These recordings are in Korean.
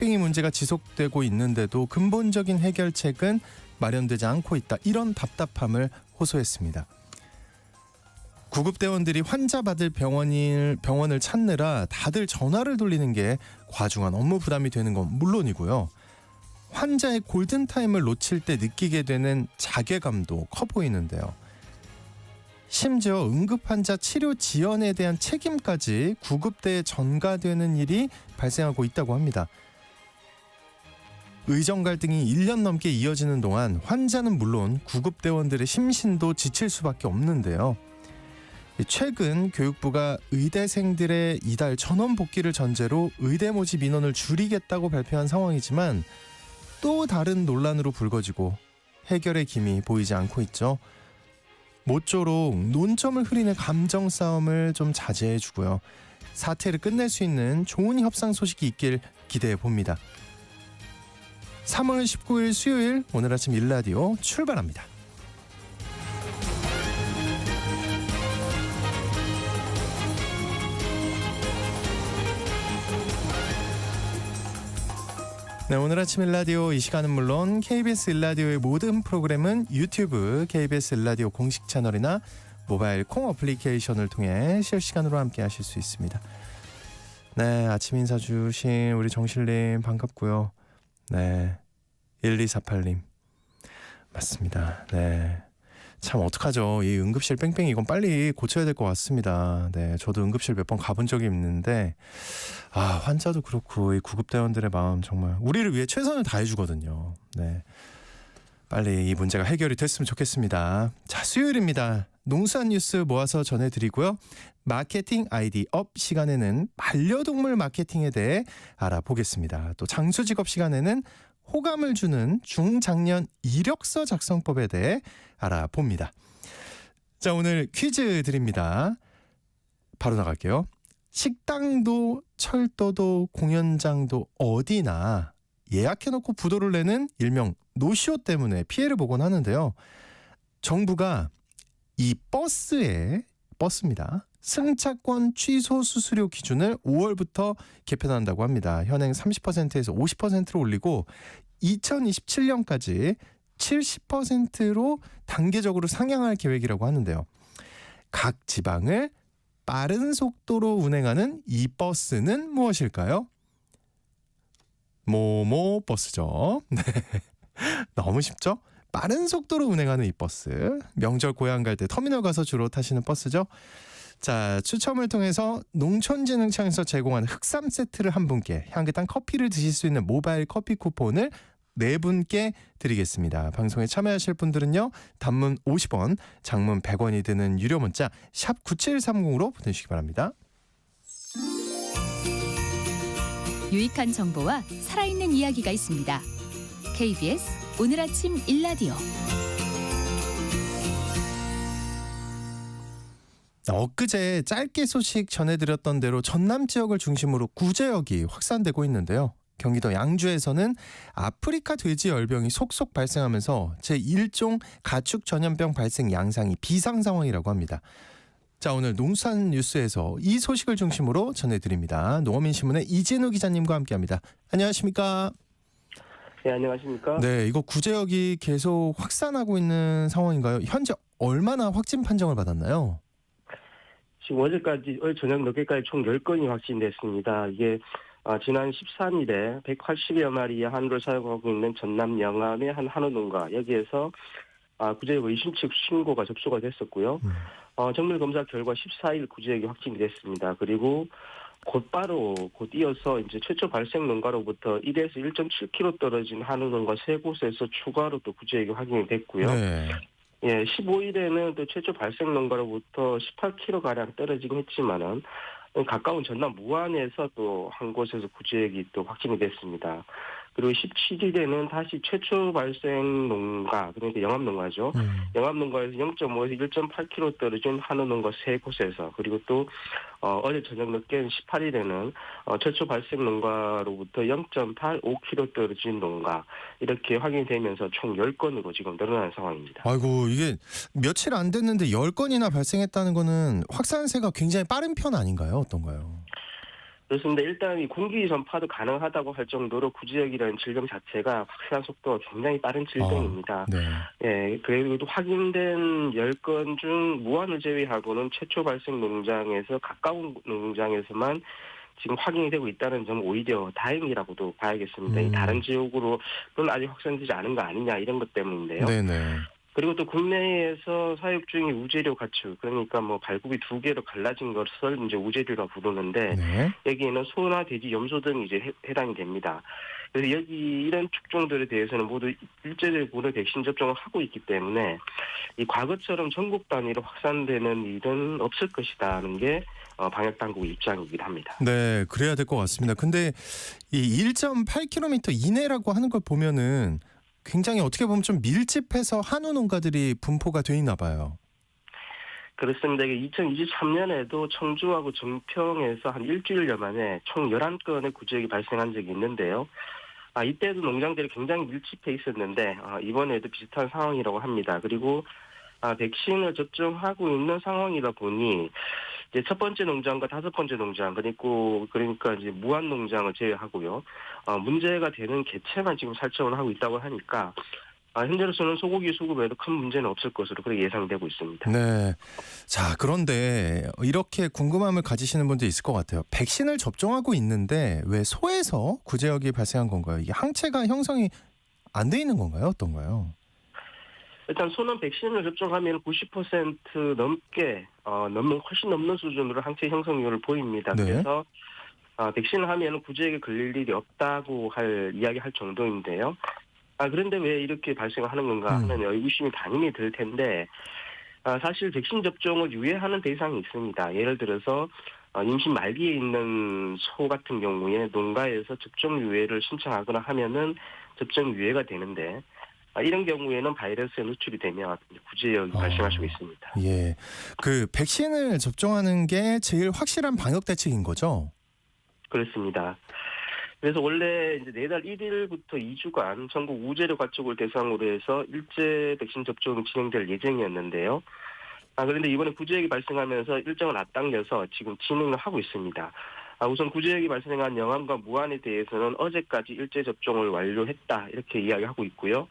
뺑뺑이 문제가 지속되고 있는데도 근본적인 해결책은 마련되지 않고 있다. 이런 답답함을 호소했습니다. 구급대원들이 환자 받을 병원을 찾느라 다들 전화를 돌리는 게 과중한 업무 부담이 되는 건 물론이고요. 환자의 골든타임을 놓칠 때 느끼게 되는 자괴감도 커 보이는데요. 심지어 응급환자 치료 지연에 대한 책임까지 구급대에 전가되는 일이 발생하고 있다고 합니다. 의정 갈등이 1년 넘게 이어지는 동안 환자는 물론 구급대원들의 심신도 지칠 수밖에 없는데요. 최근 교육부가 의대생들의 이달 전원 복귀를 전제로 의대 모집 인원을 줄이겠다고 발표한 상황이지만 또 다른 논란으로 불거지고 해결의 기미 보이지 않고 있죠. 모쪼록 논점을 흐리는 감정 싸움을 좀 자제해 주고요. 사태를 끝낼 수 있는 좋은 협상 소식이 있길 기대해 봅니다. 3월 19일 수요일 오늘 아침 일라디오 출발합니다. 네, 오늘 아침 일라디오 이 시간은 물론 KBS 일라디오의 모든 프로그램은 유튜브 KBS 일라디오 공식 채널이나 모바일 콩 어플리케이션을 통해 실시간으로 함께 하실 수 있습니다. 네, 아침 인사 주신 우리 정실님 반갑고요. 네, 1248님 맞습니다. 네, 참 어떡하죠. 이 응급실 뺑뺑이 이건 빨리 고쳐야 될 것 같습니다. 네, 저도 응급실 몇 번 가본 적이 있는데 환자도 그렇고 이 구급대원들의 마음 정말 우리를 위해 최선을 다해주거든요. 네, 빨리 이 문제가 해결이 됐으면 좋겠습니다. 자, 수요일입니다. 농수한 뉴스 모아서 전해드리고요. 마케팅 아이디 업 시간에는 반려동물 마케팅에 대해 알아보겠습니다. 또 장수직업 시간에는 호감을 주는 중장년 이력서 작성법에 대해 알아봅니다. 자, 오늘 퀴즈 드립니다. 바로 나갈게요. 식당도 철도도 공연장도 어디나 예약해놓고 부도를 내는 일명 노쇼 때문에 피해를 보곤 하는데요. 정부가 이 버스입니다. 승차권 취소 수수료 기준을 5월부터 개편한다고 합니다. 현행 30%에서 50%로 올리고 2027년까지 70%로 단계적으로 상향할 계획이라고 하는데요. 각 지방을 빠른 속도로 운행하는 이 버스는 무엇일까요? 모모 버스죠. 네. 너무 쉽죠? 빠른 속도로 운행하는 이 버스. 명절 고향 갈 때 터미널 가서 주로 타시는 버스죠. 자, 추첨을 통해서 농촌진흥청에서 제공한 흑삼 세트를 한 분께 향긋한 커피를 드실 수 있는 모바일 커피 쿠폰을 4분께 드리겠습니다. 방송에 참여하실 분들은요. 단문 50원, 장문 100원이 드는 유료 문자 샵 9730으로 보내주시기 바랍니다. 유익한 정보와 살아있는 이야기가 있습니다. KBS 오늘 아침 일라디오. 엊그제 짧게 소식 전해드렸던 대로 전남 지역을 중심으로 구제역이 확산되고 있는데요. 경기도 양주에서는 아프리카 돼지 열병이 속속 발생하면서 제1종 가축 전염병 발생 양상이 비상 상황이라고 합니다. 자, 오늘 농수산 뉴스에서 이 소식을 중심으로 전해드립니다. 농어민신문의 이진우 기자님과 함께합니다. 안녕하십니까? 네, 안녕하십니까? 네, 이거 구제역이 계속 확산하고 있는 상황인가요? 현재 얼마나 확진 판정을 받았나요? 지금 어제 저녁 늦게까지 총 10건이 확진됐습니다. 이게 지난 13일에 180여 마리의 한우를 사용하고 있는 전남 영암의 한 한우농가 여기에서 구제역 의심측 신고가 접수가 됐었고요. 정밀 검사 결과 14일 구제역이 확진이 됐습니다. 그리고 곧바로 이어서 이제 최초 발생 농가로부터 1에서 1.7km 떨어진 한우농가 3곳에서 추가로 또 구제역이 확인이 됐고요. 네. 예, 15일에는 또 최초 발생 농가로부터 18km 가량 떨어지긴 했지만은 가까운 전남 무안에서 또 한 곳에서 구제역이 또 확진이 됐습니다. 그리고 17일에는 다시 최초 발생 농가, 그러니까 영암농가죠. 영암농가에서 0.5에서 1.8km 떨어진 한우농가 3곳에서, 그리고 또 어제 저녁 늦게 18일에는 최초 발생 농가로부터 0.85km 떨어진 농가, 이렇게 확인되면서 총 10건으로 지금 늘어난 상황입니다. 아이고, 이게 며칠 안 됐는데 10건이나 발생했다는 거는 확산세가 굉장히 빠른 편 아닌가요? 어떤가요? 그렇습니다. 일단 이 공기 전파도 가능하다고 할 정도로 구지역이라는 질병 자체가 확산한 속도가 굉장히 빠른 질병입니다. 네. 예, 그래도 확인된 10건 중 무안을 제외하고는 최초 발생 농장에서 가까운 농장에서만 지금 확인이 되고 있다는 점은 오히려 다행이라고도 봐야겠습니다. 이 다른 지역으로는 아직 확산되지 않은 거 아니냐 이런 것 때문인데요. 네네. 그리고 또 국내에서 사육 중인 우재료 가축, 그러니까 뭐 발굽이 2개로 갈라진 것을 이제 우재료라 부르는데 네. 여기에는 소나 돼지, 염소 등이 이제 해당이 됩니다. 그래서 여기 이런 축종들에 대해서는 모두 일제적으로 백신 접종을 하고 있기 때문에 이 과거처럼 전국 단위로 확산되는 일은 없을 것이다는 게 방역 당국의 입장이긴 합니다. 네, 그래야 될 것 같습니다. 근데 이 1.8km 이내라고 하는 걸 보면은 굉장히 어떻게 보면 좀 밀집해서 한우 농가들이 분포가 돼 있나 봐요. 그렇습니다. 2023년에도 청주하고 정평에서 한 일주일여 만에 총 11건의 구지역이 발생한 적이 있는데요. 이때도 농장들이 굉장히 밀집해 있었는데 이번에도 비슷한 상황이라고 합니다. 그리고 백신을 접종하고 있는 상황이다 보니 이제 첫 번째 농장과 다섯 번째 농장 그러니까 이제 무안 농장을 제외하고요. 문제가 되는 개체만 지금 살처분을 하고 있다고 하니까 현재로서는 소고기 수급에도 큰 문제는 없을 것으로 그렇게 예상되고 있습니다. 네. 자, 그런데 이렇게 궁금함을 가지시는 분도 있을 것 같아요. 백신을 접종하고 있는데 왜 소에서 구제역이 발생한 건가요? 이게 항체가 형성이 안 돼 있는 건가요? 어떤가요? 일단 소는 백신을 접종하면 90% 넘게 훨씬 넘는 수준으로 항체 형성률을 보입니다. 네. 그래서 백신을 하면 구제역에 걸릴 일이 없다고 이야기할 정도인데요. 그런데 왜 이렇게 발생하는 건가 하는 의구심이 당연히 들 텐데 사실 백신 접종을 유예하는 대상이 있습니다. 예를 들어서 임신 말기에 있는 소 같은 경우에 농가에서 접종 유예를 신청하거나 하면은 접종 유예가 되는데 이런 경우에는 바이러스에 노출이 되면 구제역이 발생할 수 있습니다. 예. 그 백신을 접종하는 게 제일 확실한 방역 대책인 거죠? 그렇습니다. 그래서 원래 이제 내달 1일부터 2주간 전국 우재료 가축을 대상으로 해서 일제 백신 접종이 진행될 예정이었는데요. 그런데 이번에 구제역이 발생하면서 일정을 앞당겨서 지금 진행을 하고 있습니다. 우선 구제역이 발생한 영암과 무안에 대해서는 어제까지 일제 접종을 완료했다 이렇게 이야기하고 있고요.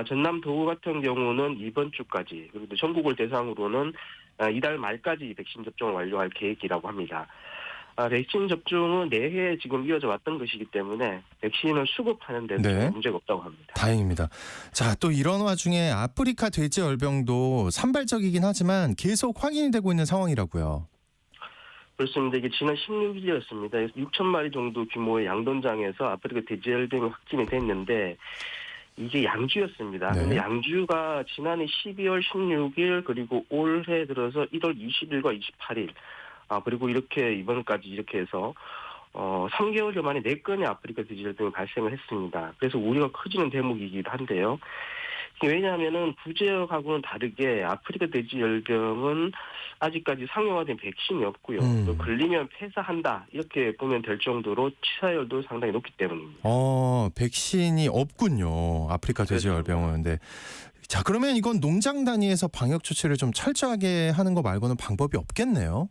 전남 도구 같은 경우는 이번 주까지 그리고 전국을 대상으로는 이달 말까지 백신 접종을 완료할 계획이라고 합니다. 백신 접종은 내해 지금 이어져 왔던 것이기 때문에 백신을 수급하는 데는 네. 문제가 없다고 합니다. 다행입니다. 자, 또 이런 와중에 아프리카 돼지열병도 산발적이긴 하지만 계속 확인이 되고 있는 상황이라고요. 그렇습니다. 이게 지난 16일이었습니다. 6천 마리 정도 규모의 양돈장에서 아프리카 돼지열병이 확진이 됐는데 이게 양주였습니다. 네. 근데 양주가 지난해 12월 16일 그리고 올해 들어서 1월 20일과 28일 그리고 이렇게 이번까지 이렇게 해서 3개월여 만에 4건의 아프리카 돼지열병이 발생을 했습니다. 그래서 우려가 커지는 대목이기도 한데요. 왜냐하면은 구제역하고는 다르게 아프리카 돼지열병은 아직까지 상용화된 백신이 없고요. 또 걸리면 폐사한다 이렇게 보면 될 정도로 치사율도 상당히 높기 때문입니다. 백신이 없군요. 아프리카 돼지열병은. 네. 자, 그러면 이건 농장 단위에서 방역 조치를 좀 철저하게 하는 거 말고는 방법이 없겠네요.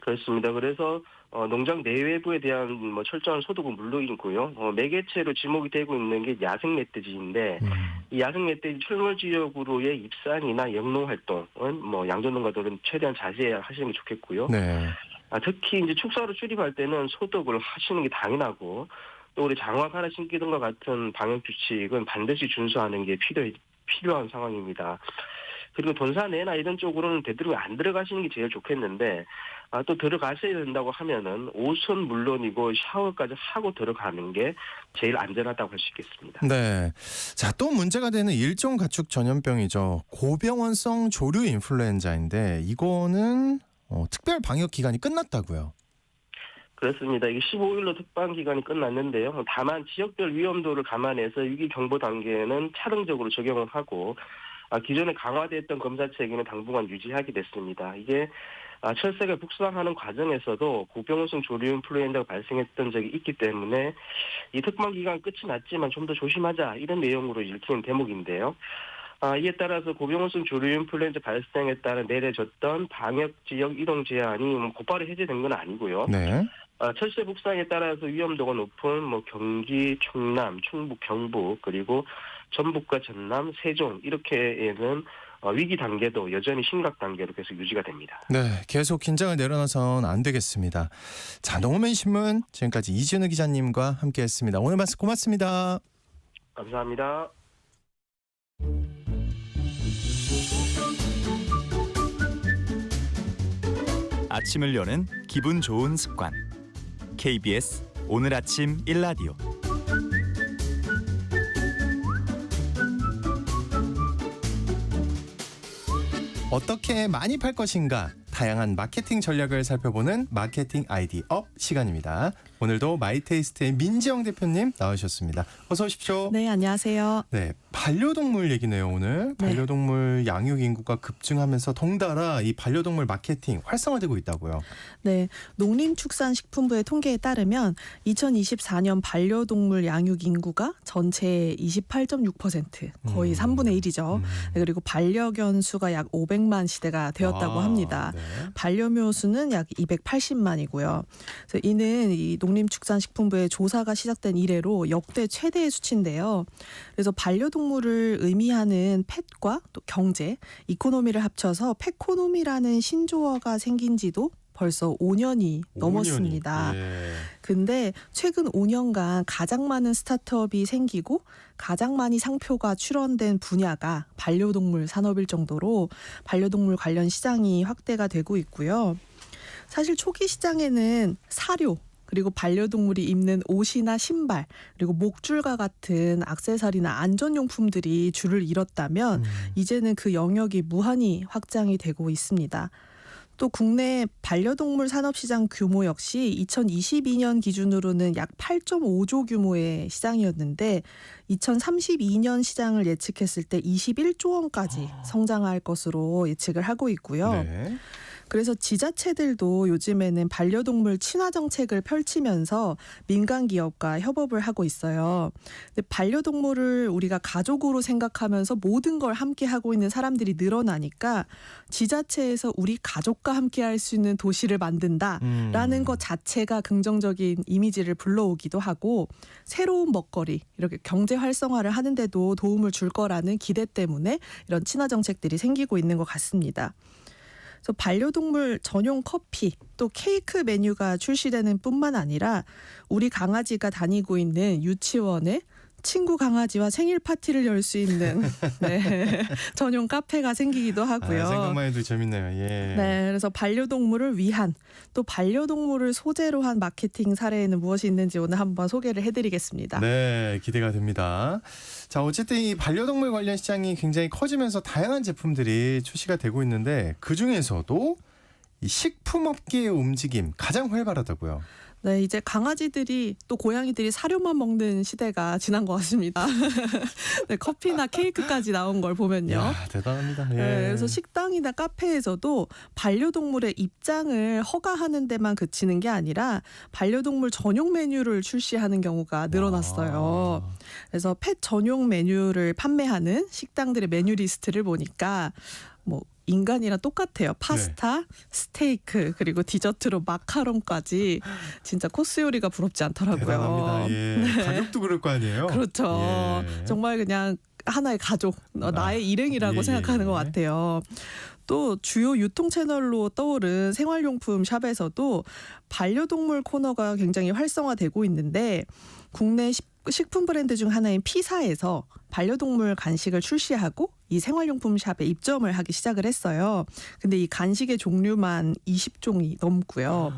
그렇습니다. 그래서 농장 내외부에 대한 철저한 소독은 물론이고요. 매개체로 지목이 되고 있는 게 야생 멧돼지인데 이 야생 멧돼지 출몰 지역으로의 입산이나 영농 활동은 양조농가들은 최대한 자제하시는 게 좋겠고요. 네. 특히 이제 축사로 출입할 때는 소독을 하시는 게 당연하고 또 우리 장화 갈아 신기 등과 같은 방역 규칙은 반드시 준수하는 게 필요한 상황입니다. 그리고 돈사내나 이런 쪽으로는 되도록 안 들어가시는 게 제일 좋겠는데 또 들어가셔야 된다고 하면은 옷은 물론이고 샤워까지 하고 들어가는 게 제일 안전하다고 할 수 있겠습니다. 네. 자, 또 문제가 되는 일종 가축 전염병이죠. 고병원성 조류 인플루엔자인데 이거는 특별 방역 기간이 끝났다고요. 그렇습니다. 이게 15일로 특방 기간이 끝났는데요. 다만 지역별 위험도를 감안해서 유기 경보 단계는 차등적으로 적용을 하고 기존에 강화됐던 검사 체계는 당분간 유지하게 됐습니다. 이게 철새가 북상하는 과정에서도 고병원성 조류 인플루엔자가 발생했던 적이 있기 때문에 이 특방 기간 끝이 났지만 좀 더 조심하자 이런 내용으로 읽히는 대목인데요. 이에 따라서 고병원성 조류 인플루엔자 발생에 따른 내려졌던 방역 지역 이동 제한이 곧바로 해제된 건 아니고요. 네. 철새 북상에 따라서 위험도가 높은 경기, 충남, 충북, 경북 그리고 전북과 전남, 세종 이렇게에는 위기 단계도 여전히 심각 단계로 계속 유지가 됩니다. 네, 계속 긴장을 내려놔선 안 되겠습니다. 자, 농어맨 신문 지금까지 이진우 기자님과 함께했습니다. 오늘 말씀 고맙습니다. 감사합니다. 아침을 여는 기분 좋은 습관. KBS 오늘 아침 일라디오. 어떻게 많이 팔 것인가? 다양한 마케팅 전략을 살펴보는 마케팅 아이디업 시간입니다. 오늘도 마이테이스트의 민지영 대표님 나오셨습니다. 어서 오십시오. 네, 안녕하세요. 네, 반려동물 얘기네요, 오늘. 네. 반려동물 양육 인구가 급증하면서 덩달아 이 반려동물 마케팅 활성화되고 있다고요. 네, 농림축산식품부의 통계에 따르면 2024년 반려동물 양육 인구가 전체의 28.6%, 거의 3분의 1이죠. 네, 그리고 반려견 수가 약 500만 시대가 되었다고 합니다. 네. 반려묘 수는 약 280만이고요. 그래서 이는 이 농림축산식품부의 조사가 시작된 이래로 역대 최대의 수치인데요. 그래서 반려동물을 의미하는 펫과 또 경제, 이코노미를 합쳐서 펫코노미라는 신조어가 생긴 지도 벌써 5년이 넘었습니다. 예. 근데 최근 5년간 가장 많은 스타트업이 생기고 가장 많이 상표가 출원된 분야가 반려동물 산업일 정도로 반려동물 관련 시장이 확대가 되고 있고요. 사실 초기 시장에는 사료, 그리고 반려동물이 입는 옷이나 신발, 그리고 목줄과 같은 액세서리나 안전용품들이 줄을 이뤘다면 이제는 그 영역이 무한히 확장이 되고 있습니다. 또 국내 반려동물 산업시장 규모 역시 2022년 기준으로는 약 8.5조 규모의 시장이었는데 2032년 시장을 예측했을 때 21조 원까지 성장할 것으로 예측을 하고 있고요. 네. 그래서 지자체들도 요즘에는 반려동물 친화 정책을 펼치면서 민간 기업과 협업을 하고 있어요. 근데 반려동물을 우리가 가족으로 생각하면서 모든 걸 함께 하고 있는 사람들이 늘어나니까 지자체에서 우리 가족과 함께 할 수 있는 도시를 만든다라는 것 자체가 긍정적인 이미지를 불러오기도 하고 새로운 먹거리, 이렇게 경제 활성화를 하는데도 도움을 줄 거라는 기대 때문에 이런 친화 정책들이 생기고 있는 것 같습니다. 그래서 반려동물 전용 커피 또 케이크 메뉴가 출시되는 뿐만 아니라 우리 강아지가 다니고 있는 유치원에 친구 강아지와 생일 파티를 열 수 있는 네, 전용 카페가 생기기도 하고요. 생각만 해도 재밌네요. 예. 네, 그래서 반려동물을 위한 또 반려동물을 소재로 한 마케팅 사례에는 무엇이 있는지 오늘 한번 소개를 해드리겠습니다. 네, 기대가 됩니다. 자, 어쨌든 이 반려동물 관련 시장이 굉장히 커지면서 다양한 제품들이 출시가 되고 있는데 그 중에서도 이 식품업계의 움직임 가장 활발하다고요. 네, 이제 강아지들이 또 고양이들이 사료만 먹는 시대가 지난 것 같습니다. 네, 커피나 케이크까지 나온 걸 보면요. 이야, 대단합니다. 예. 네, 그래서 식당이나 카페에서도 반려동물의 입장을 허가하는 데만 그치는 게 아니라 반려동물 전용 메뉴를 출시하는 경우가 늘어났어요. 그래서 펫 전용 메뉴를 판매하는 식당들의 메뉴 리스트를 보니까 뭐 인간이랑 똑같아요. 파스타, 스테이크, 그리고 디저트로 마카롱까지 진짜 코스 요리가 부럽지 않더라고요. 대단합니다. 예. 네. 가격도 그럴 거 아니에요. 그렇죠. 예. 정말 그냥 하나의 가족, 나의 일행이라고 예, 생각하는 예. 것 같아요. 또 주요 유통 채널로 떠오른 생활용품 샵에서도 반려동물 코너가 굉장히 활성화되고 있는데 국내 식품 브랜드 중 하나인 피사에서 반려동물 간식을 출시하고 이 생활용품 샵에 입점을 하기 시작을 했어요. 근데 이 간식의 종류만 20종이 넘고요.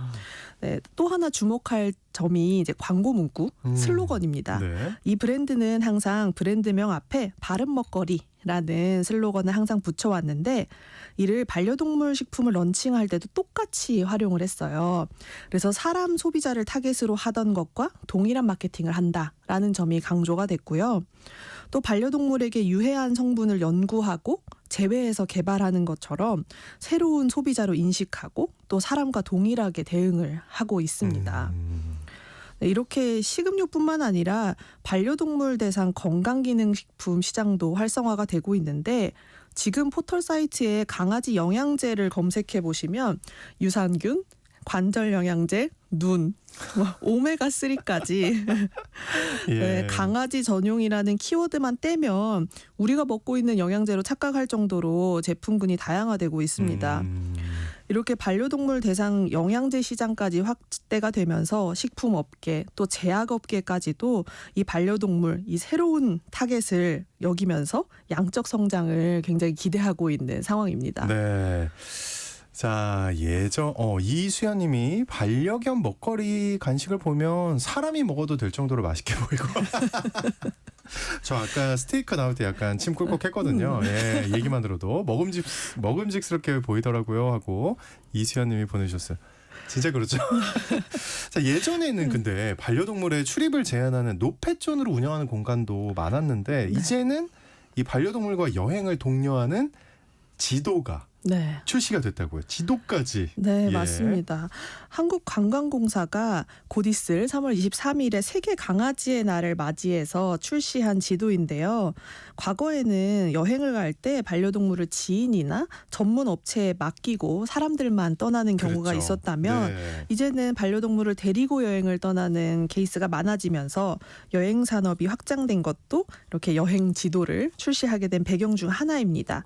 네, 또 하나 주목할 점이 이제 광고 문구, 슬로건입니다. 네. 이 브랜드는 항상 브랜드명 앞에 바른 먹거리라는 슬로건을 항상 붙여왔는데 이를 반려동물 식품을 런칭할 때도 똑같이 활용을 했어요. 그래서 사람 소비자를 타겟으로 하던 것과 동일한 마케팅을 한다라는 점이 강조가 됐고요. 또 반려동물에게 유해한 성분을 연구하고 제외해서 개발하는 것처럼 새로운 소비자로 인식하고 또 사람과 동일하게 대응을 하고 있습니다. 네, 이렇게 식음료뿐만 아니라 반려동물 대상 건강기능식품 시장도 활성화가 되고 있는데 지금 포털 사이트에 강아지 영양제를 검색해 보시면 유산균, 관절 영양제, 눈, 오메가 3까지 예. 네, 강아지 전용이라는 키워드만 떼면 우리가 먹고 있는 영양제로 착각할 정도로 제품군이 다양화되고 있습니다. 이렇게 반려동물 대상 영양제 시장까지 확대가 되면서 식품업계 또 제약업계까지도 이 반려동물 이 새로운 타겟을 여기면서 양적 성장을 굉장히 기대하고 있는 상황입니다. 네. 자, 이수연님이 반려견 먹거리 간식을 보면 사람이 먹어도 될 정도로 맛있게 보이고. 저 아까 스테이크 나올 때 약간 침 꿀꺽했거든요. 예, 얘기만 들어도 먹음직스럽게 보이더라고요 하고 이수연님이 보내주셨어요. 진짜 그렇죠. 자, 예전에는 근데 반려동물의 출입을 제한하는 노펫존으로 운영하는 공간도 많았는데 이제는 이 반려동물과 여행을 독려하는 지도가 네. 출시가 됐다고요. 지도까지. 네, 예. 맞습니다. 한국관광공사가 곧 있을 3월 23일에 세계 강아지의 날을 맞이해서 출시한 지도인데요. 과거에는 여행을 갈 때 반려동물을 지인이나 전문 업체에 맡기고 사람들만 떠나는 경우가 그렇죠. 있었다면 네. 이제는 반려동물을 데리고 여행을 떠나는 케이스가 많아지면서 여행 산업이 확장된 것도 이렇게 여행 지도를 출시하게 된 배경 중 하나입니다.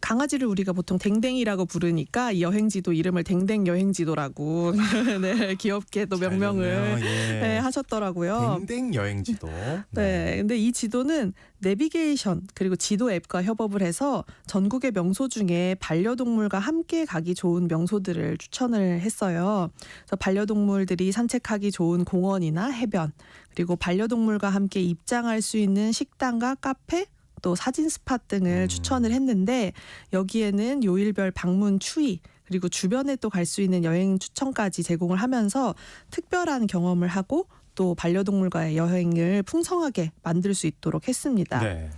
강아지를 우리가 보통 댕댕이라고 부르니까 이 여행지도 이름을 댕댕 여행지도라고 네, 귀엽게 또 명명을 네, 하셨더라고요. 댕댕 여행지도. 네, 근데 이 지도는 내비게이션 그리고 지도 앱과 협업을 해서 전국의 명소 중에 반려동물과 함께 가기 좋은 명소들을 추천을 했어요. 그래서 반려동물들이 산책하기 좋은 공원이나 해변 그리고 반려동물과 함께 입장할 수 있는 식당과 카페 또 사진 스팟 등을 추천을 했는데 여기에는 요일별 방문 추이 그리고 주변에 또 갈 수 있는 여행 추천까지 제공을 하면서 특별한 경험을 하고 또 반려동물과의 여행을 풍성하게 만들 수 있도록 했습니다. 네.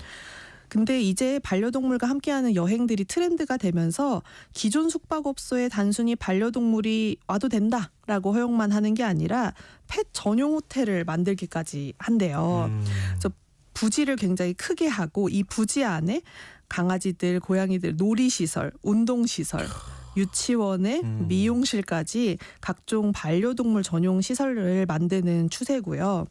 근데 이제 반려동물과 함께하는 여행들이 트렌드가 되면서 기존 숙박업소에 단순히 반려동물이 와도 된다라고 허용만 하는 게 아니라 펫 전용 호텔을 만들기까지 한대요. 그래서 부지를 굉장히 크게 하고 이 부지 안에 강아지들, 고양이들 놀이시설, 운동시설, 유치원에 미용실까지 각종 반려동물 전용 시설을 만드는 추세고요.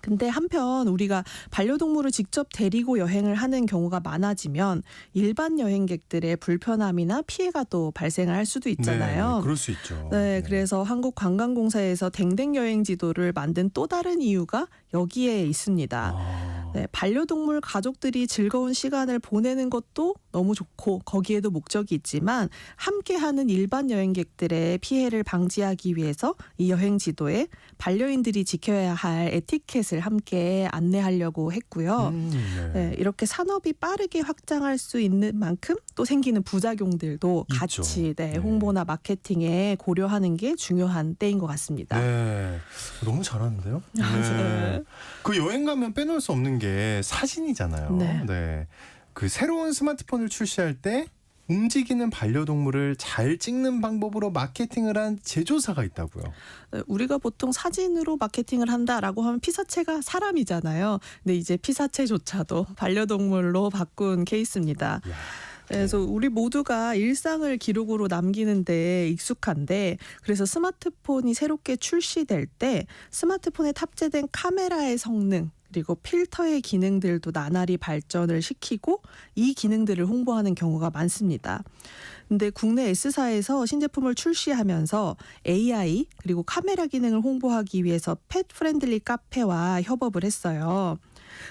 근데 한편 우리가 반려동물을 직접 데리고 여행을 하는 경우가 많아지면 일반 여행객들의 불편함이나 피해가 또 발생을 할 수도 있잖아요. 네, 그럴 수 있죠. 네, 그래서 한국관광공사에서 댕댕 여행지도를 만든 또 다른 이유가 여기에 있습니다. 네, 반려동물 가족들이 즐거운 시간을 보내는 것도 너무 좋고 거기에도 목적이 있지만 함께하는 일반 여행객들의 피해를 방지하기 위해서 이 여행지도에 반려인들이 지켜야 할 에티켓을 함께 안내하려고 했고요. 네, 이렇게 산업이 빠르게 확장할 수 있는 만큼 또 생기는 부작용들도 있죠. 같이 네. 홍보나 마케팅에 고려하는 게 중요한 때인 것 같습니다. 네, 너무 잘하는데요. 네. 그 여행 가면 빼놓을 수 없는 게 사진이잖아요. 네. 그 새로운 스마트폰을 출시할 때 움직이는 반려동물을 잘 찍는 방법으로 마케팅을 한 제조사가 있다고요. 네, 우리가 보통 사진으로 마케팅을 한다라고 하면 피사체가 사람이잖아요. 근데 이제 피사체조차도 반려동물로 바꾼 케이스입니다. 이야. 그래서 우리 모두가 일상을 기록으로 남기는데 익숙한데 그래서 스마트폰이 새롭게 출시될 때 스마트폰에 탑재된 카메라의 성능 그리고 필터의 기능들도 나날이 발전을 시키고 이 기능들을 홍보하는 경우가 많습니다. 근데 국내 S사에서 신제품을 출시하면서 AI 그리고 카메라 기능을 홍보하기 위해서 펫 프렌들리 카페와 협업을 했어요.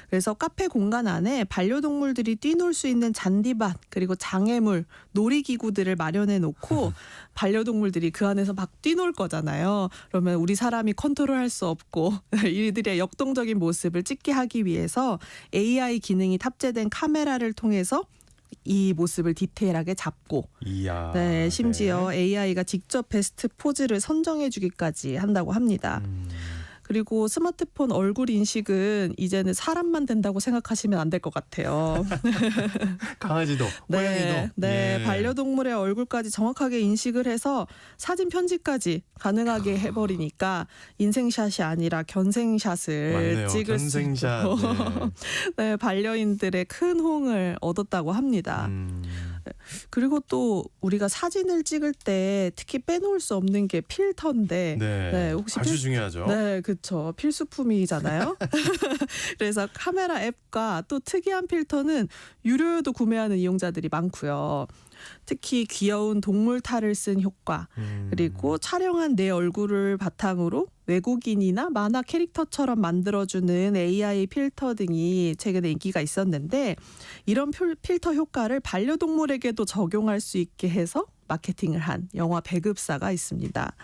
그래서 카페 공간 안에 반려동물들이 뛰놀 수 있는 잔디밭 그리고 장애물, 놀이기구들을 마련해 놓고 반려동물들이 그 안에서 막 뛰놀 거잖아요. 그러면 우리 사람이 컨트롤할 수 없고 이들의 역동적인 모습을 찍게 하기 위해서 AI 기능이 탑재된 카메라를 통해서 이 모습을 디테일하게 잡고 이야. 네, 심지어 AI가 직접 베스트 포즈를 선정해 주기까지 한다고 합니다. 그리고 스마트폰 얼굴 인식은 이제는 사람만 된다고 생각하시면 안 될 것 같아요. 강아지도, 네, 고양이도. 네, 예. 반려동물의 얼굴까지 정확하게 인식을 해서 사진 편집까지 가능하게 해버리니까 인생샷이 아니라 견생샷을 맞네요. 찍을 수 있고 견생샷. 네. 네, 반려인들의 큰 호응을 얻었다고 합니다. 그리고 또 우리가 사진을 찍을 때 특히 빼놓을 수 없는 게 필터인데 네, 혹시 아주 중요하죠. 네, 그렇죠. 필수품이잖아요. 그래서 카메라 앱과 또 특이한 필터는 유료여도 구매하는 이용자들이 많고요. 특히 귀여운 동물 탈을 쓴 효과, 그리고 촬영한 내 얼굴을 바탕으로 외국인이나 만화 캐릭터처럼 만들어주는 AI 필터 등이 최근에 인기가 있었는데 이런 필터 효과를 반려동물에게도 적용할 수 있게 해서 마케팅을 한 영화 배급사가 있습니다.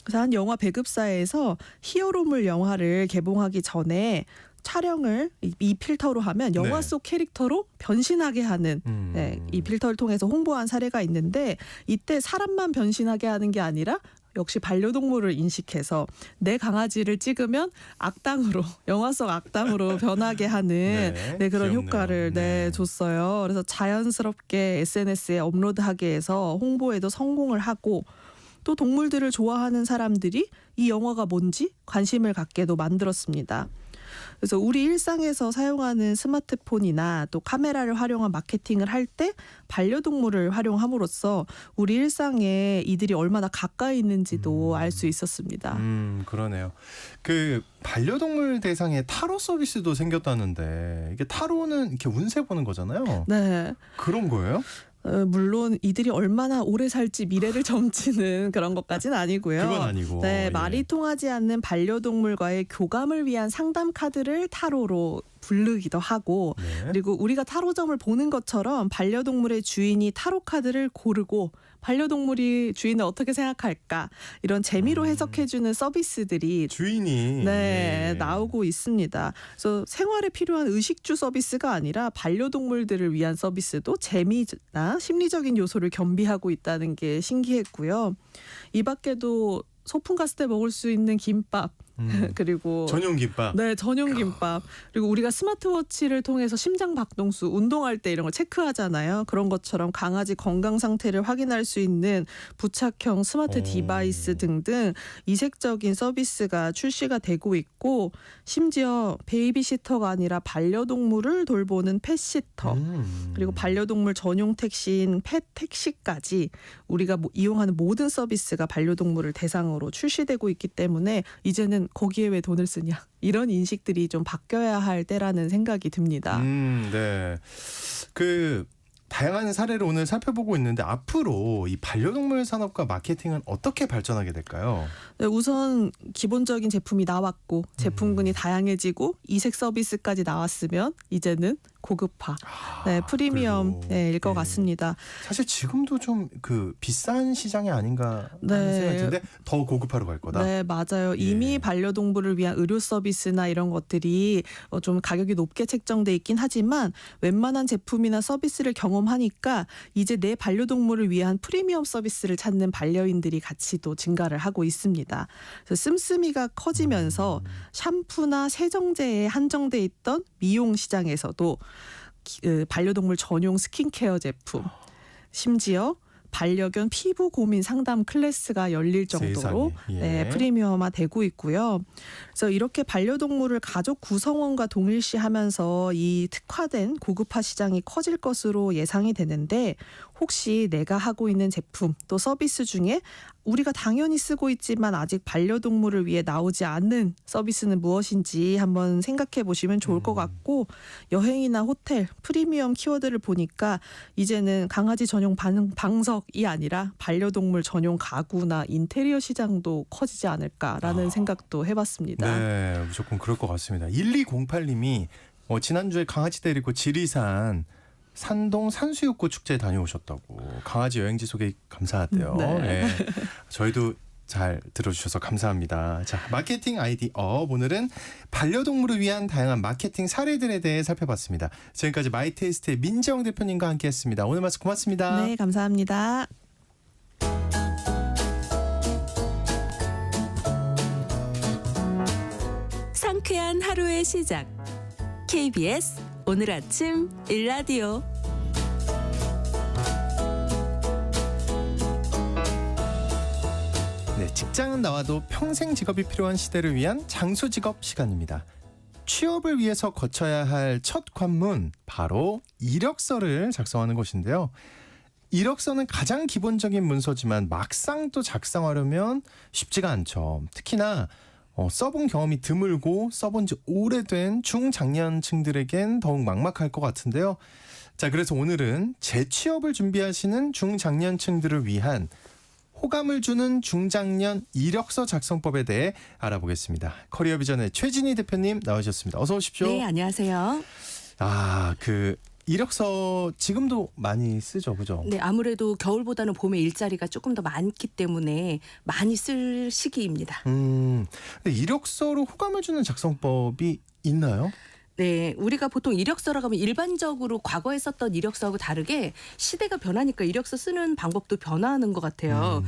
그래서 한 영화 배급사에서 히어로물 영화를 개봉하기 전에 촬영을 이 필터로 하면 영화 네. 속 캐릭터로 변신하게 하는 이 필터를 통해서 홍보한 사례가 있는데 이때 사람만 변신하게 하는 게 아니라 역시 반려동물을 인식해서 내 강아지를 찍으면 악당으로 영화 속 악당으로 변하게 하는 그런 귀엽네요. 효과를 줬어요. 그래서 자연스럽게 SNS에 업로드하게 해서 홍보에도 성공을 하고 또 동물들을 좋아하는 사람들이 이 영화가 뭔지 관심을 갖게도 만들었습니다. 그래서 우리 일상에서 사용하는 스마트폰이나 또 카메라를 활용한 마케팅을 할 때 반려동물을 활용함으로써 우리 일상에 이들이 얼마나 가까이 있는지도 알 수 있었습니다. 그러네요. 그 반려동물 대상의 타로 서비스도 생겼다는데 이게 타로는 이렇게 운세 보는 거잖아요. 네. 그런 거예요? 물론 이들이 얼마나 오래 살지 미래를 점치는 그런 것까지는 아니고요. 그건 아니고. 네, 예. 말이 통하지 않는 반려동물과의 교감을 위한 상담 카드를 타로로 부르기도 하고 네. 그리고 우리가 타로점을 보는 것처럼 반려동물의 주인이 타로 카드를 고르고 반려동물이 주인을 어떻게 생각할까 이런 재미로 해석해주는 서비스들이 주인이 나오고 있습니다. 그래서 생활에 필요한 의식주 서비스가 아니라 반려동물들을 위한 서비스도 재미나 심리적인 요소를 겸비하고 있다는 게 신기했고요. 이 밖에도 소풍 갔을 때 먹을 수 있는 김밥 그리고 전용 김밥. 네, 전용 김밥. 그리고 우리가 스마트워치를 통해서 심장 박동수, 운동할 때 이런 걸 체크하잖아요. 그런 것처럼 강아지 건강 상태를 확인할 수 있는 부착형 스마트 디바이스 등등 이색적인 서비스가 출시가 되고 있고 심지어 베이비시터가 아니라 반려동물을 돌보는 펫시터 그리고 반려동물 전용 택시인 펫택시까지 우리가 이용하는 모든 서비스가 반려동물을 대상으로 출시되고 있기 때문에 이제는 거기에 왜 돈을 쓰냐 이런 인식들이 좀 바뀌어야 할 때라는 생각이 듭니다. 네. 그 다양한 사례를 오늘 살펴보고 있는데 앞으로 이 반려동물 산업과 마케팅은 어떻게 발전하게 될까요? 네, 우선 기본적인 제품이 나왔고 제품군이 다양해지고 이색 서비스까지 나왔으면 이제는 고급화, 프리미엄일 것 같습니다. 사실 지금도 좀 그 비싼 시장이 아닌가 하는 생각이 드는데 더 고급화로 갈 거다. 네, 맞아요. 이미 반려동물을 위한 의료 서비스나 이런 것들이 좀 가격이 높게 책정돼 있긴 하지만 웬만한 제품이나 서비스를 경험하니까 이제 내 반려동물을 위한 프리미엄 서비스를 찾는 반려인들이 같이 또 증가를 하고 있습니다. 그래서 씀씀이가 커지면서 샴푸나 세정제에 한정돼 있던 미용 시장에서도 반려동물 전용 스킨케어 제품, 심지어 반려견 피부 고민 상담 클래스가 열릴 정도로 프리미엄화되고 있고요. 그래서 이렇게 반려동물을 가족 구성원과 동일시하면서 이 특화된 고급화 시장이 커질 것으로 예상이 되는데 혹시 내가 하고 있는 제품 또 서비스 중에 우리가 당연히 쓰고 있지만 아직 반려동물을 위해 나오지 않는 서비스는 무엇인지 한번 생각해 보시면 좋을 것 같고 여행이나 호텔, 프리미엄 키워드를 보니까 이제는 강아지 전용 방석이 아니라 반려동물 전용 가구나 인테리어 시장도 커지지 않을까라는 생각도 해봤습니다. 네, 무조건 그럴 것 같습니다. 1208님이 지난주에 강아지 데리고 지리산 산동 산수육고 축제에 다녀오셨다고 강아지 여행지 소개 감사하대요. 네. 저희도 잘 들어주셔서 감사합니다. 자, 마케팅 아이디어 오늘은 반려동물을 위한 다양한 마케팅 사례들에 대해 살펴봤습니다. 지금까지 마이테이스트의 민정 대표님과 함께했습니다. 오늘 말씀 고맙습니다. 네, 감사합니다. 상쾌한 하루의 시작. KBS 오늘 아침 일라디오. 네, 직장은 나와도 평생 직업이 필요한 시대를 위한 장수 직업 시간입니다. 취업을 위해서 거쳐야 할 첫 관문 바로 이력서를 작성하는 것인데요. 이력서는 가장 기본적인 문서지만 막상 또 작성하려면 쉽지가 않죠. 특히나 써본 경험이 드물고 써본 지 오래된 중장년층들에겐 더욱 막막할 것 같은데요. 자, 그래서 오늘은 재취업을 준비하시는 중장년층들을 위한 호감을 주는 중장년 이력서 작성법에 대해 알아보겠습니다. 커리어비전의 최진희 대표님 나오셨습니다. 어서 오십시오. 네, 안녕하세요. 그 이력서 지금도 많이 쓰죠, 그죠? 네, 아무래도 겨울보다는 봄에 일자리가 조금 더 많기 때문에 많이 쓸 시기입니다. 근데 이력서로 호감을 주는 작성법이 있나요? 네, 우리가 보통 이력서라고 하면 일반적으로 과거에 썼던 이력서하고 다르게 시대가 변하니까 이력서 쓰는 방법도 변화하는 것 같아요.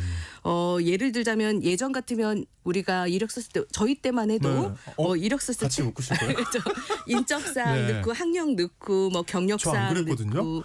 예를 들자면 예전 같으면 우리가 이력서 쓸 때 저희 때만 해도 네. 이력서 쓸 같이 때 웃고 싶을 거예요. 인적사항 네. 넣고 학력 넣고 뭐 저 안 경력사항 그랬거든요. 넣고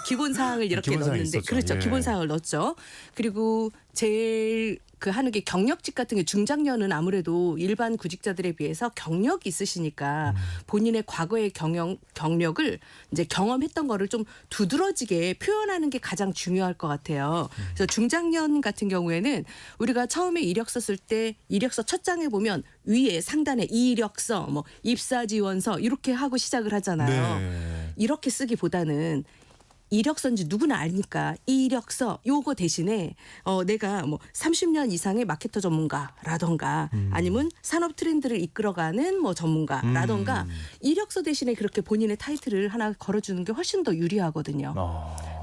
기본 사항을 이렇게 기본 사항이 넣었는데 있었죠. 그렇죠. 예. 기본 사항을 넣었죠. 그리고 제일 하는 게 경력직 같은 게 중장년은 아무래도 일반 구직자들에 비해서 경력이 있으시니까 본인의 과거의 경력을 이제 경험했던 거를 좀 두드러지게 표현하는 게 가장 중요할 것 같아요. 그래서 중장년 같은 경우에는 우리가 처음에 이력서 쓸 때 이력서 첫 장에 보면 위에 상단에 이력서, 뭐 입사 지원서 이렇게 하고 시작을 하잖아요. 네. 이렇게 쓰기보다는 이력서인지 누구나 아니까 이력서 요거 대신에 내가 뭐 30년 이상의 마케터 전문가라던가 아니면 산업 트렌드를 이끌어가는 뭐 전문가라던가 이력서 대신에 그렇게 본인의 타이틀을 하나 걸어주는 게 훨씬 더 유리하거든요.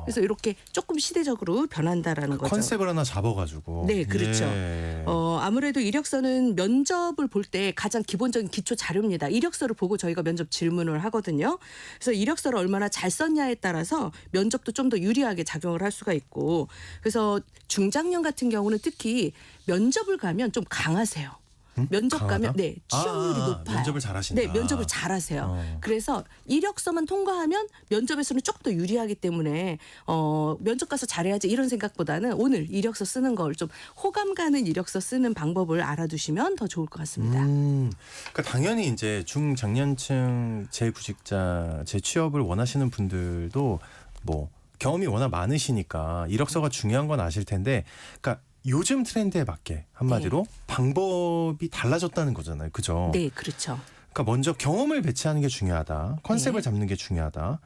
그래서 이렇게 조금 시대적으로 변한다라는 거죠. 컨셉을 하나 잡아가지고. 네, 그렇죠. 예. 아무래도 이력서는 면접을 볼 때 가장 기본적인 기초 자료입니다. 이력서를 보고 저희가 면접 질문을 하거든요. 그래서 이력서를 얼마나 잘 썼냐에 따라서 면접도 좀 더 유리하게 작용을 할 수가 있고, 그래서 중장년 같은 경우는 특히 면접을 가면 좀 강하세요. 면접 강하다? 가면 네, 취업률이 높아요. 면접을 잘하신다. 네, 면접을 잘하세요. 그래서 이력서만 통과하면 면접에서는 조금 더 유리하기 때문에 면접 가서 잘해야지 이런 생각보다는 오늘 이력서 쓰는 걸 좀 호감 가는 이력서 쓰는 방법을 알아두시면 더 좋을 것 같습니다. 그러니까 당연히 이제 중장년층 재구직자 재취업을 원하시는 분들도 뭐 경험이 워낙 많으시니까 이력서가 중요한 건 아실 텐데, 그러니까 요즘 트렌드에 맞게 한마디로 방법이 달라졌다는 거잖아요. 그죠? 네, 그렇죠. 그러니까 먼저 경험을 배치하는 게 중요하다. 컨셉을 네. 잡는 게 중요하다.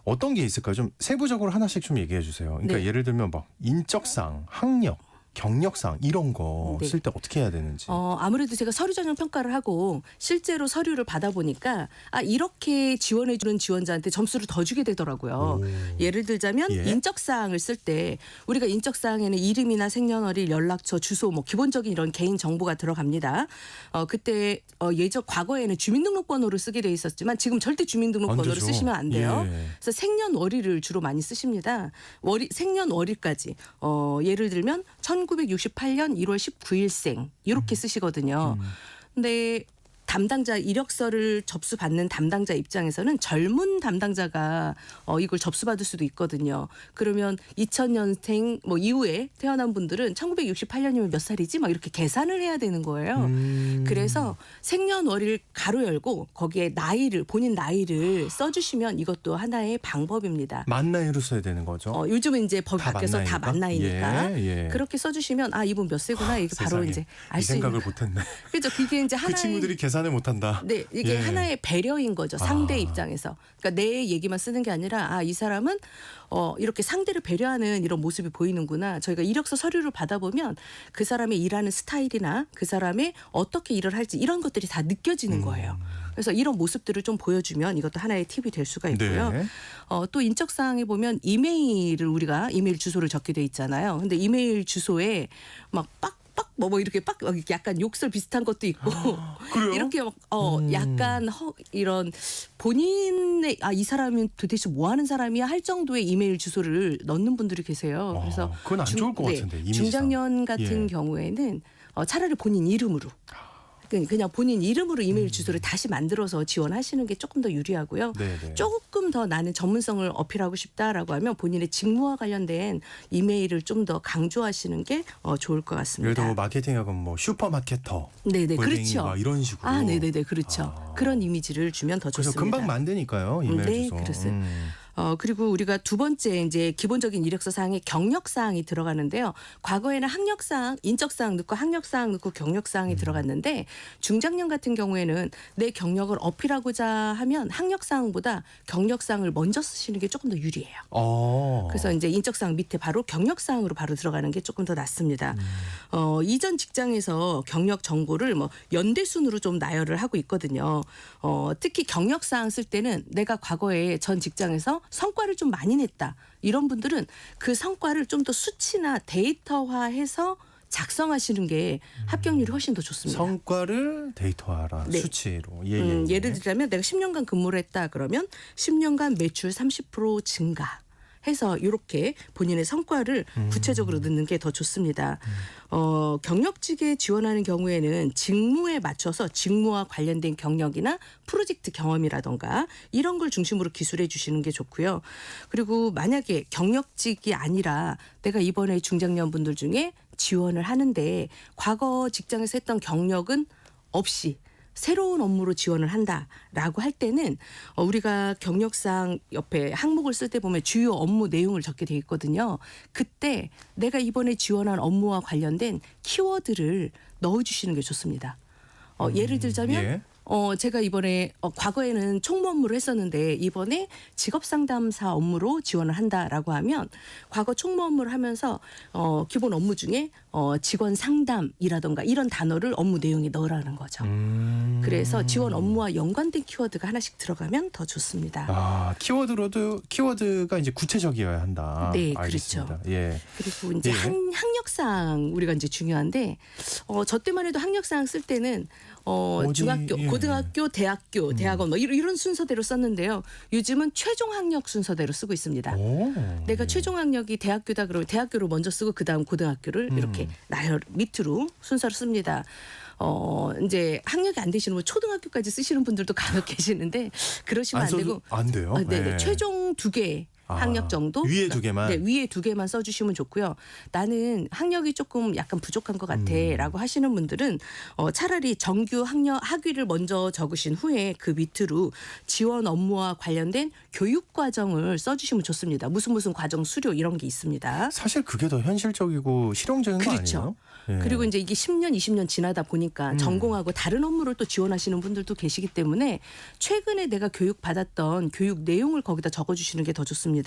어떤 게 있을까요? 좀 세부적으로 하나씩 좀 얘기해 주세요. 그러니까 네. 예를 들면 막 인적사항, 학력, 경력사항 이런 거 네. 쓸 때 어떻게 해야 되는지. 아무래도 제가 서류 전형 평가를 하고 실제로 서류를 받아보니까 이렇게 지원해주는 지원자한테 점수를 더 주게 되더라고요. 예를 들자면 예. 인적사항을 쓸 때 우리가 인적사항에는 이름이나 생년월일, 연락처, 주소 뭐 기본적인 이런 개인 정보가 들어갑니다. 그때 예전 과거에는 주민등록번호를 쓰게 돼 있었지만 지금 절대 안 주민등록번호를 되죠. 쓰시면 안 돼요. 예. 그래서 생년월일을 주로 많이 쓰십니다. 생년월일까지 예를 들면 1968년 1월 19일생 이렇게 쓰시거든요. 근데 담당자 이력서를 접수받는 담당자 입장에서는 젊은 담당자가 이걸 접수받을 수도 있거든요. 그러면 2000년생 뭐 이후에 태어난 분들은 1968년이면 몇 살이지? 막 이렇게 계산을 해야 되는 거예요. 그래서 생년월일 가로 열고 거기에 나이를 본인 나이를 써주시면 이것도 하나의 방법입니다. 만 나이로 써야 되는 거죠. 요즘은 이제 법이 다 바뀌어서 다 만나이니까 예, 예. 그렇게 써주시면 이분 몇 세구나 이게 바로 세상에. 이제 알 이 수 있는. 생각을 못했네. 그렇죠. 그게 이제 그 하나의 친구들이 계산을 못한다. 네, 이게 예. 하나의 배려인 거죠. 상대 아. 입장에서. 그러니까 내 얘기만 쓰는 게 아니라 이 사람은 이렇게 상대를 배려하는 이런 모습이 보이는구나. 저희가 이력서 서류를 받아보면 그 사람의 일하는 스타일이나 그 사람의 어떻게 일을 할지 이런 것들이 다 느껴지는 거예요. 그래서 이런 모습들을 좀 보여주면 이것도 하나의 팁이 될 수가 있고요. 네. 또 인적사항에 보면 이메일을 우리가 이메일 주소를 적게 돼 있잖아요. 근데 이메일 주소에 막 뭐 이렇게 약간 욕설 비슷한 것도 있고 그래요? 이렇게 막 약간 이런 본인의 이 사람이 도대체 뭐 하는 사람이야 할 정도의 이메일 주소를 넣는 분들이 계세요. 그래서 그건 안 좋을 것 같은데, 이미지상. 중장년 같은 예. 경우에는 차라리 본인 이름으로 그냥 본인 이름으로 이메일 주소를 다시 만들어서 지원하시는 게 조금 더 유리하고요. 네네. 조금 더 나는 전문성을 어필하고 싶다라고 하면 본인의 직무와 관련된 이메일을 좀 더 강조하시는 게 좋을 것 같습니다. 예를 들어 마케팅하고 뭐 슈퍼마케터, 네네, 골뱅이 그렇죠. 막 이런 식으로. 네네네, 그렇죠. 그런 이미지를 주면 더 그래서 좋습니다. 금방 만드니까요, 이메일 네, 주소. 그렇습니다. 그리고 우리가 두 번째 이제 기본적인 이력서 사항에 경력 사항이 들어가는데요. 과거에는 학력 사항, 인적 사항 넣고 학력 사항 넣고 경력 사항이 들어갔는데 중장년 같은 경우에는 내 경력을 어필하고자 하면 학력 사항보다 경력 사항을 먼저 쓰시는 게 조금 더 유리해요. 그래서 이제 인적 사항 밑에 바로 경력 사항으로 바로 들어가는 게 조금 더 낫습니다. 이전 직장에서 경력 정보를 뭐 연대 순으로 좀 나열을 하고 있거든요. 특히 경력 사항 쓸 때는 내가 과거에 전 직장에서 성과를 좀 많이 냈다. 이런 분들은 그 성과를 좀 더 수치나 데이터화해서 작성하시는 게 합격률이 훨씬 더 좋습니다. 성과를 데이터화라 네. 수치로. 예를 들자면 내가 10년간 근무를 했다 그러면 10년간 매출 30% 증가. 해서 이렇게 본인의 성과를 구체적으로 넣는 게 더 좋습니다. 경력직에 지원하는 경우에는 직무에 맞춰서 직무와 관련된 경력이나 프로젝트 경험이라던가 이런 걸 중심으로 기술해 주시는 게 좋고요. 그리고 만약에 경력직이 아니라 내가 이번에 중장년 분들 중에 지원을 하는데 과거 직장에서 했던 경력은 없이 새로운 업무로 지원을 한다라고 할 때는 우리가 경력상 옆에 항목을 쓸 때 보면 주요 업무 내용을 적게 돼 있거든요. 그때 내가 이번에 지원한 업무와 관련된 키워드를 넣어주시는 게 좋습니다. 예를 들자면 예. 제가 이번에 과거에는 총무 업무를 했었는데 이번에 직업상담사 업무로 지원을 한다라고 하면 과거 총무 업무를 하면서 기본 업무 중에 직원 상담이라던가 이런 단어를 업무 내용에 넣으라는 거죠. 그래서 지원 업무와 연관된 키워드가 하나씩 들어가면 더 좋습니다. 키워드가 이제 구체적이어야 한다. 네, 알겠습니다. 예. 그리고 이제 예. 학력사항 우리가 이제 중요한데 저 때만 해도 학력사항 쓸 때는 중학교, 예. 고등학교, 대학교, 대학원 뭐 이런 순서대로 썼는데요. 요즘은 최종 학력 순서대로 쓰고 있습니다. 내가 최종 학력이 대학교다 그러면 대학교를 먼저 쓰고 그다음 고등학교를 이렇게 나열 밑으로 순서를 씁니다. 이제 학력이 안 되시는 분 초등학교까지 쓰시는 분들도 간혹 계시는데 그러시면 안 되고 안 돼요. 네, 네. 최종 2개 학력 정도 위에 2개만. 네, 위에 2개만 써주시면 좋고요. 나는 학력이 조금 약간 부족한 것 같아라고 하시는 분들은 차라리 정규 학위를 먼저 적으신 후에 그 밑으로 지원 업무와 관련된 교육 과정을 써주시면 좋습니다. 무슨 과정 수료 이런 게 있습니다. 사실 그게 더 현실적이고 실용적인 거 그렇죠. 아니에요? 예. 그리고 이제 이게 10년, 20년 지나다 보니까 전공하고 다른 업무를 또 지원하시는 분들도 계시기 때문에 최근에 내가 교육받았던 교육 내용을 거기다 적어주시는 게 더 좋습니다.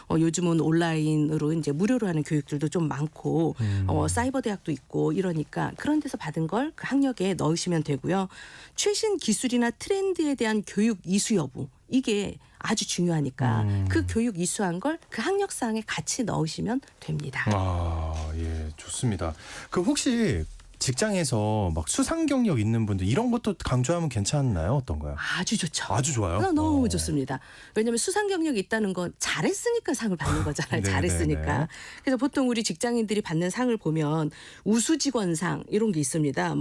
요즘은 온라인으로 이제 무료로 하는 교육들도 좀 많고 사이버 대학도 있고 이러니까 그런 데서 받은 걸 그 학력에 넣으시면 되고요. 최신 기술이나 트렌드에 대한 교육 이수 여부 이게 아주 중요하니까 그 교육 이수한 걸 그 학력사항에 같이 넣으시면 됩니다. 예, 좋습니다. 그 혹시 직장에서 막 수상 경력 있는 분들 이런 것도 강조하면 괜찮나요? 어떤가요? 아주 좋죠. 아주 좋아요. 너무 좋습니다. 왜냐하면 수상 경력이 있다는 건 잘했으니까 상을 받는 거잖아요. 네, 잘했으니까. 네, 네. 그래서 보통 우리 직장인들이 받는 상을 보면 우수직원상 이런 게 있습니다.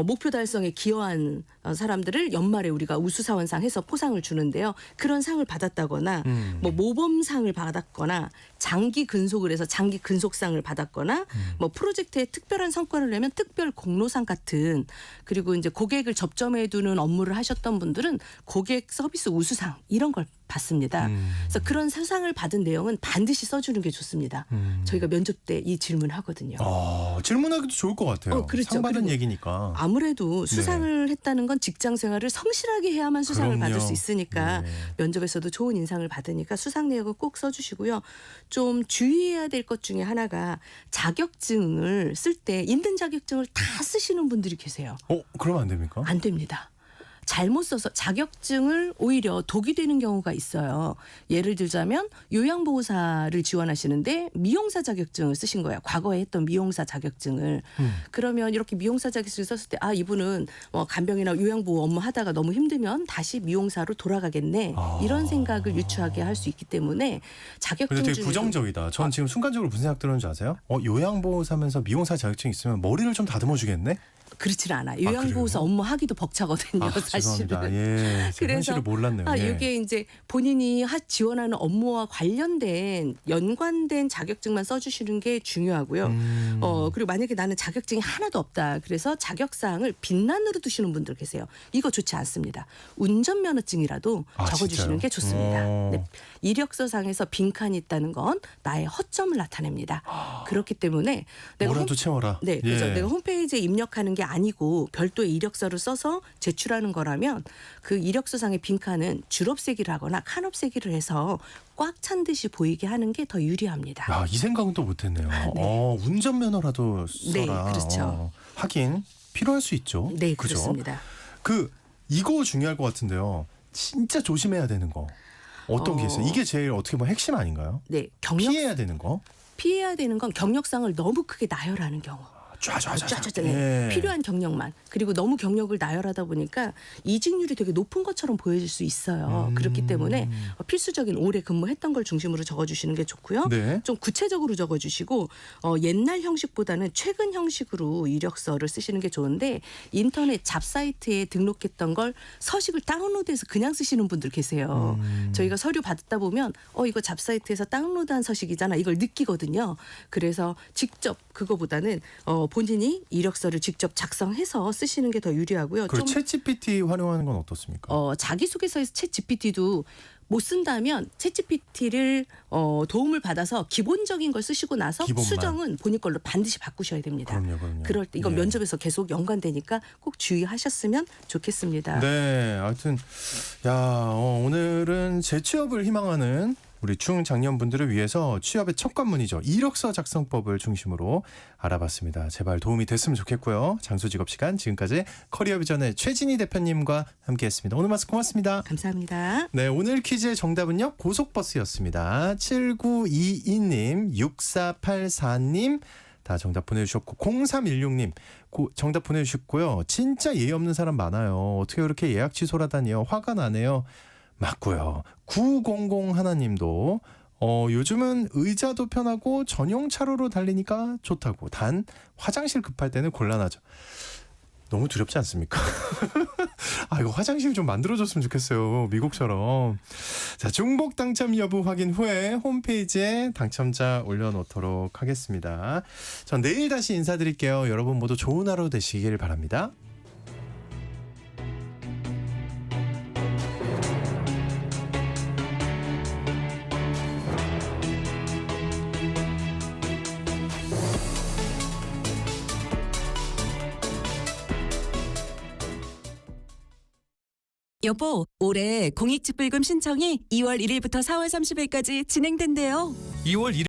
목표 달성에 기여한 사람들을 연말에 우리가 우수사원상 해서 포상을 주는데요. 그런 상을 받았다거나 모범상을 받았거나 장기 근속을 해서 장기 근속상을 받았거나 프로젝트에 특별한 성과를 내면 특별 공로상 같은 그리고 이제 고객을 접점해 두는 업무를 하셨던 분들은 고객 서비스 우수상 이런 걸 받습니다. 그래서 그런 수상을 받은 내용은 반드시 써주는 게 좋습니다. 저희가 면접 때 이 질문을 하거든요. 질문하기도 좋을 것 같아요. 그렇죠. 상 받은 그리고 얘기니까. 아무래도 수상을 했다는 건 직장 생활을 성실하게 해야만 수상을 그럼요. 받을 수 있으니까 네. 면접에서도 좋은 인상을 받으니까 수상 내역을 꼭 써주시고요. 좀 주의해야 될 것 중에 하나가 자격증을 쓸 때 있는 자격증을 다 쓰시는 분들이 계세요. 그러면 안 됩니까? 안 됩니다. 잘못 써서 자격증을 오히려 독이 되는 경우가 있어요. 예를 들자면 요양보호사를 지원하시는데 미용사 자격증을 쓰신 거예요. 과거에 했던 미용사 자격증을. 그러면 이렇게 미용사 자격증을 썼을 때 간병이나 요양보호 업무 하다가 너무 힘들면 다시 미용사로 돌아가겠네. 이런 생각을 유추하게 할 수 있기 때문에 자격증 근데 되게 중에도 부정적이다. 전 지금 순간적으로 무슨 생각 들었는지 아세요? 요양보호사면서 미용사 자격증 있으면 머리를 좀 다듬어 주겠네? 그렇지는 않아요. 요양보호사 그래요? 업무 하기도 벅차거든요. 사실은. 죄송합니다. 예, 제가 그래서 현실을 몰랐네요. 예. 이게 이제 본인이 지원하는 업무와 관련된 연관된 자격증만 써주시는 게 중요하고요. 그리고 만약에 나는 자격증이 하나도 없다. 그래서 자격사항을 빈란으로 두시는 분들 계세요. 이거 좋지 않습니다. 운전면허증이라도 적어주시는 진짜요? 게 좋습니다. 오. 네. 이력서상에서 빈칸이 있다는 건 나의 허점을 나타냅니다. 그렇기 때문에 내가 뭐라도 채워라. 네, 그래서 예. 내가 홈페이지에 입력하는 게 아니고 별도의 이력서를 써서 제출하는 거라면 그 이력서상의 빈칸은 줄업새기를 하거나 칸업새기를 해서 꽉 찬 듯이 보이게 하는 게 더 유리합니다. 야, 이 생각은 또 못했네요. 네. 운전면허라도 써라. 네, 그렇죠. 하긴 필요할 수 있죠. 네, 그죠? 그렇습니다. 이거 중요할 것 같은데요. 진짜 조심해야 되는 거. 어떤 게 있어요? 이게 제일 어떻게 보면 핵심 아닌가요? 네, 피해야 되는 거. 피해야 되는 건 경력상을 너무 크게 나열하는 경우. 쫙쫙쫙. 네. 예. 필요한 경력만. 그리고 너무 경력을 나열하다 보니까 이직률이 되게 높은 것처럼 보여질 수 있어요. 그렇기 때문에 필수적인 오래 근무했던 걸 중심으로 적어주시는 게 좋고요. 네. 좀 구체적으로 적어주시고 옛날 형식보다는 최근 형식으로 이력서를 쓰시는 게 좋은데 인터넷 잡사이트에 등록했던 걸 서식을 다운로드해서 그냥 쓰시는 분들 계세요. 저희가 서류 받다 보면 이거 잡사이트에서 다운로드한 서식이잖아. 이걸 느끼거든요. 그래서 직접 그거보다는 본인이 이력서를 직접 작성해서 쓰시는 게 더 유리하고요. 그리고 챗GPT 활용하는 건 어떻습니까? 자기소개서에서 챗GPT도 못 쓴다면 챗GPT를 도움을 받아서 기본적인 걸 쓰시고 나서 기본만. 수정은 본인 걸로 반드시 바꾸셔야 됩니다. 그럼요. 그럴 때 이건 예. 면접에서 계속 연관되니까 꼭 주의하셨으면 좋겠습니다. 네, 하여튼 오늘은 재취업을 희망하는 우리 중장년분들을 위해서 취업의 첫 관문이죠. 이력서 작성법을 중심으로 알아봤습니다. 제발 도움이 됐으면 좋겠고요. 장소직업 시간 지금까지 커리어비전의 최진희 대표님과 함께했습니다. 오늘 말씀 고맙습니다. 감사합니다. 네, 오늘 퀴즈의 정답은요. 고속버스였습니다. 7922님, 6484님 다 정답 보내주셨고 0316님 정답 보내주셨고요. 진짜 예의 없는 사람 많아요. 어떻게 그렇게 예약 취소라다니요. 화가 나네요. 맞고요. 900 하나님도 요즘은 의자도 편하고 전용 차로로 달리니까 좋다고. 단 화장실 급할 때는 곤란하죠. 너무 두렵지 않습니까? 이거 화장실 좀 만들어줬으면 좋겠어요. 미국처럼. 자, 중복 당첨 여부 확인 후에 홈페이지에 당첨자 올려놓도록 하겠습니다. 전 내일 다시 인사드릴게요. 여러분 모두 좋은 하루 되시길 바랍니다. 여보, 올해 공익직불금 신청이 2월 1일부터 4월 30일까지 진행된대요. 2월 1일